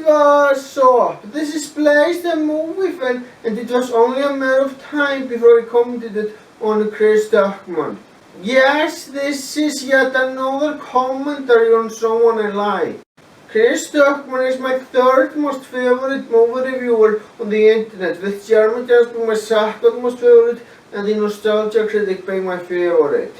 was up? This is Blaze the movie fan, and it was only a matter of time before I commented on Chris Stuckmann. Yes, this is yet another commentary on someone I like. Chris Stuckmann is my third most favorite movie reviewer on the internet, with German Jazz being my second most favorite and the Nostalgia Critic being my favorite.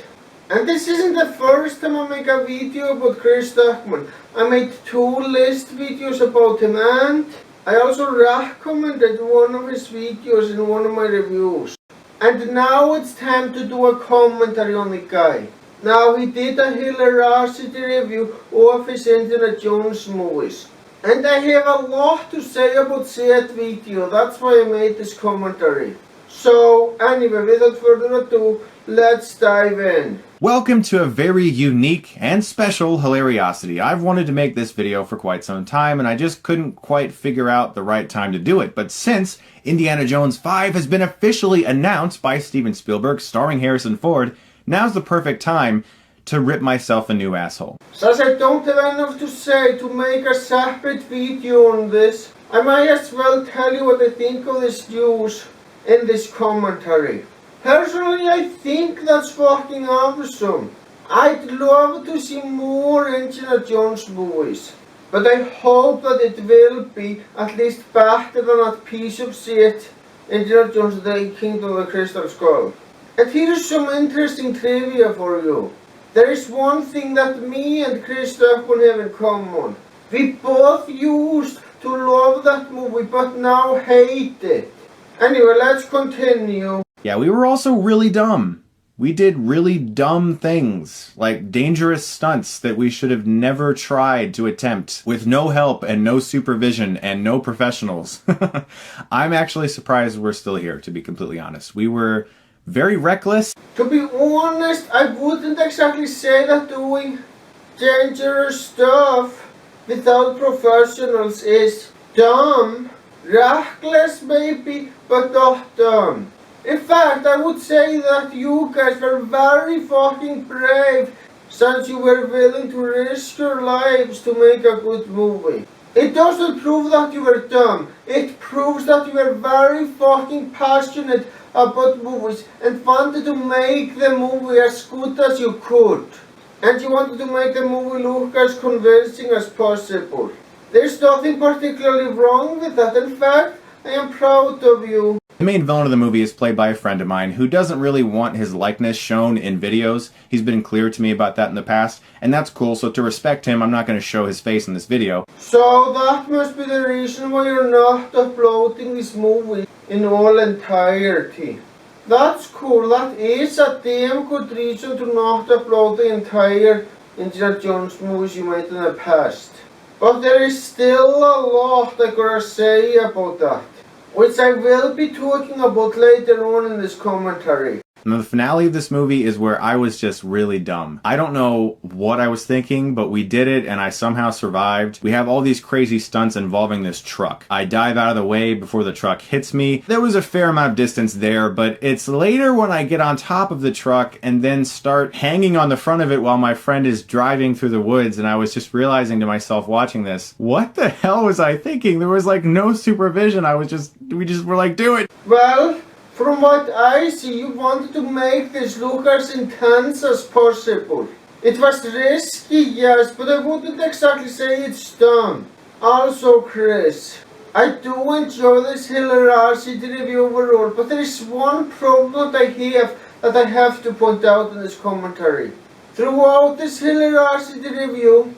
And this isn't the first time I make a video about Chris Stuckmann. I made 2 list videos about him, and I also recommended one of his videos in one of my reviews. And now it's time to do a commentary on the guy. Now, he did a Hilariocity review of his Indiana Jones movies. And I have a lot to say about said video, that's why I made this commentary. So, anyway, without further ado, let's dive in. Welcome to a very unique and special Hilariocity. I've wanted to make this video for quite some time, and I just couldn't quite figure out the right time to do it. But since Indiana Jones 5 has been officially announced by Steven Spielberg, starring Harrison Ford, now's the perfect time to rip myself a new asshole. Since I don't have enough to say to make a separate video on this, I might as well tell you what I think of this news in this commentary. Personally, I think that's fucking awesome. I'd love to see more Indiana Jones movies, but I hope that it will be at least better than that piece of shit Indiana Jones The Kingdom of the Crystal Skull. And here's some interesting trivia for you. There is one thing that me and Chris Stuckmann have in common. We both used to love that movie, but now hate it. Anyway, let's continue. Yeah, we were also really dumb. We did really dumb things, like dangerous stunts that we should have never tried to attempt, with no help and no supervision and no professionals. I'm actually surprised we're still here, to be completely honest. We were very reckless. To be honest, I wouldn't exactly say that doing dangerous stuff without professionals is dumb. Reckless maybe, but not dumb. In fact, I would say that you guys were very fucking brave, since you were willing to risk your lives to make a good movie. It doesn't prove that you were dumb. It proves that you were very fucking passionate about movies and wanted to make the movie as good as you could. And you wanted to make the movie look as convincing as possible. There's nothing particularly wrong with that. In fact, I am proud of you. The main villain of the movie is played by a friend of mine who doesn't really want his likeness shown in videos. He's been clear to me about that in the past, and that's cool, so to respect him, I'm not going to show his face in this video. So that must be the reason why you're not uploading this movie in all entirety. That's cool, that is a damn good reason to not upload the entire Indiana Jones movies you made in the past. But there is still a lot I gotta say about that, which I will be talking about later on in this commentary. And the finale of this movie is where I was just really dumb. I don't know what I was thinking, but we did it and I somehow survived. We have all these crazy stunts involving this truck. I dive out of the way before the truck hits me. There was a fair amount of distance there, but it's later when I get on top of the truck and then start hanging on the front of it while my friend is driving through the woods, and I was just realizing to myself watching this, what the hell was I thinking? There was like no supervision. We just were like, do it. Well, from what I see, you wanted to make this look as intense as possible. It was risky, yes, but I wouldn't exactly say it's dumb. Also, Chris, I do enjoy this Hilariocity review overall, but there is one problem that I have to point out in this commentary. Throughout this Hilariocity review,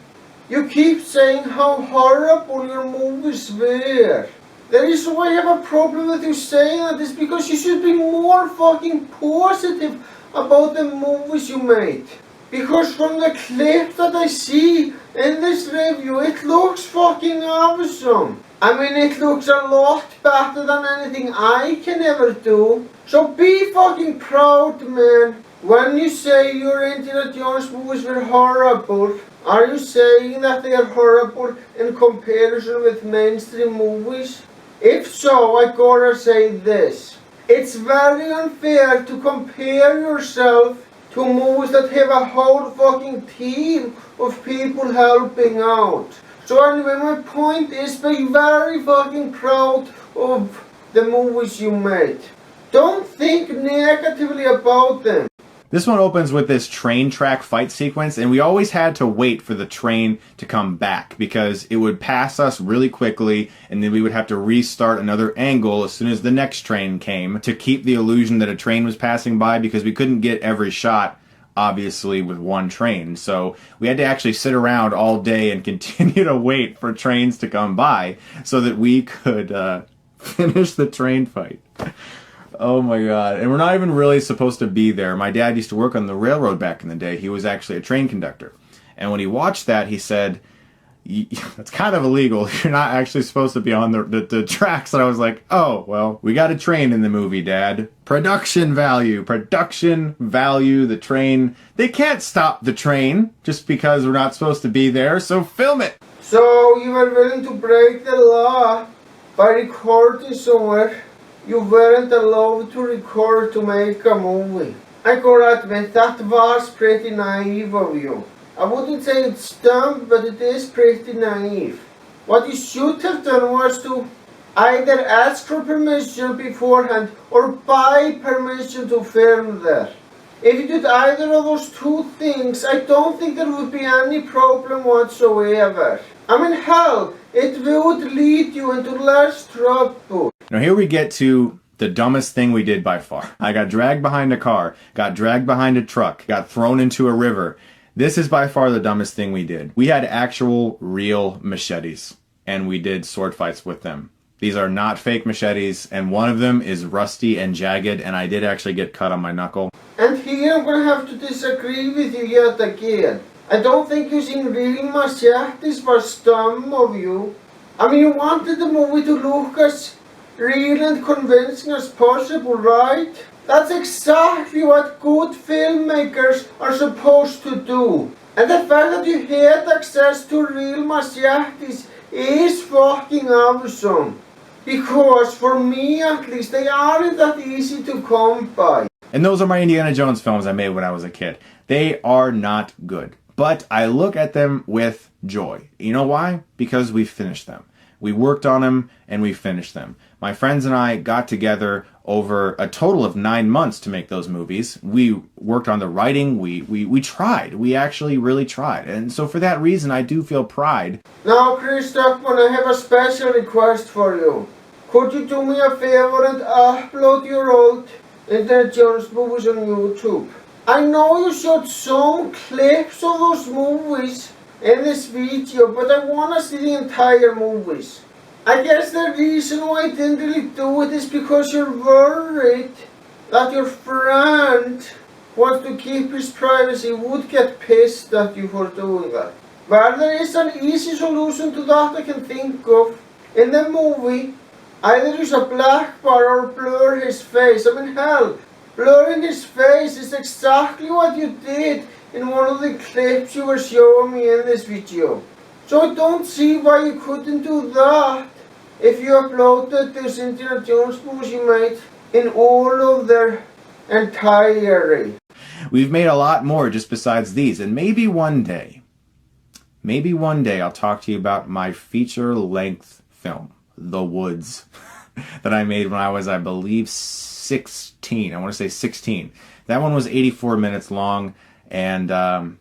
you keep saying how horrible your movies were. The reason why I have a problem with you saying that is because you should be more fucking positive about the movies you made. Because from the clip that I see in this review, it looks fucking awesome. I mean, it looks a lot better than anything I can ever do. So be fucking proud, man. When you say your Indiana Jones movies were horrible, are you saying that they are horrible in comparison with mainstream movies? If so, I gotta say this. It's very unfair to compare yourself to movies that have a whole fucking team of people helping out. So anyway, my point is be very fucking proud of the movies you made. Don't think negatively about them. This one opens with this train track fight sequence, and we always had to wait for the train to come back because it would pass us really quickly, and then we would have to restart another angle as soon as the next train came to keep the illusion that a train was passing by, because we couldn't get every shot, obviously, with one train. So we had to actually sit around all day and continue to wait for trains to come by so that we could finish the train fight. Oh my god. And we're not even really supposed to be there. My dad used to work on the railroad back in the day. He was actually a train conductor. And when he watched that, he said, that's kind of illegal. You're not actually supposed to be on the tracks. And I was like, oh, well, we got a train in the movie, Dad. Production value. The train. They can't stop the train just because we're not supposed to be there, so film it. So you were willing to break the law by recording somewhere you weren't allowed to record to make a movie. I gotta admit, that was pretty naive of you. I wouldn't say it's dumb, but it is pretty naive. What you should have done was to either ask for permission beforehand or buy permission to film there. If you did either of those two things, I don't think there would be any problem whatsoever. I mean, hell, it would lead you into less trouble. Now here we get to the dumbest thing we did by far. I got dragged behind a car, got dragged behind a truck, got thrown into a river. This is by far the dumbest thing we did. We had actual, real machetes, and we did sword fights with them. These are not fake machetes, and one of them is rusty and jagged, and I did actually get cut on my knuckle. And here I'm gonna have to disagree with you yet again. I don't think using real machetes was dumb of you. I mean, you wanted the movie to look as real and convincing as possible, right? That's exactly what good filmmakers are supposed to do. And the fact that you had access to real machetes is fucking awesome. Because for me at least, they aren't that easy to come by. And those are my Indiana Jones films I made when I was a kid. They are not good, but I look at them with joy. You know why? Because we finished them. We worked on them and we finished them. My friends and I got together over a total of 9 months to make those movies. We worked on the writing. We tried. We actually really tried. And so for that reason, I do feel pride. Now, Chris Stuckmann, I have a special request for you. Could you do me a favor and upload your old Indiana Jones movies on YouTube? I know you showed some clips of those movies in this video, but I want to see the entire movies. I guess the reason why I didn't really do it is because you're worried that your friend wants to keep his privacy, would get pissed at you for doing that. Well, there is an easy solution to that I can think of. In the movie, either use a black bar or blur his face. I mean, hell, blurring his face is exactly what you did in one of the clips you were showing me in this video. So I don't see why you couldn't do that if you uploaded those Indiana Jones movies you made in all of their entirety. We've made a lot more just besides these, and maybe one day I'll talk to you about my feature-length film, The Woods, that I made when I was, I believe, 16. I want to say 16. That one was 84 minutes long, and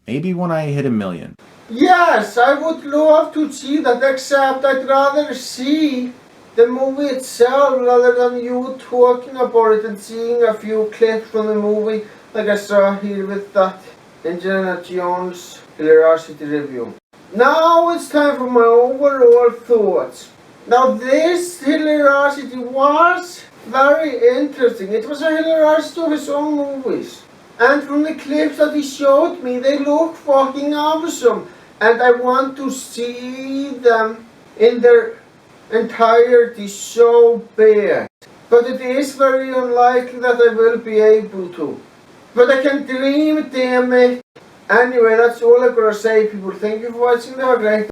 maybe when I hit 1 million. Yes, I would love to see that, except I'd rather see the movie itself rather than you talking about it and seeing a few clips from the movie like I saw here with that Indiana Jones Hilariocity review. Now it's time for my overall thoughts. Now this Hilariocity was very interesting. It was a Hilariocity of his own movies. And from the clips that he showed me, they look fucking awesome. And I want to see them in their entirety so bad. But it is very unlikely that I will be able to. But I can dream, damn it. Anyway, that's all I gotta say, people. Thank you for watching. Have a great day.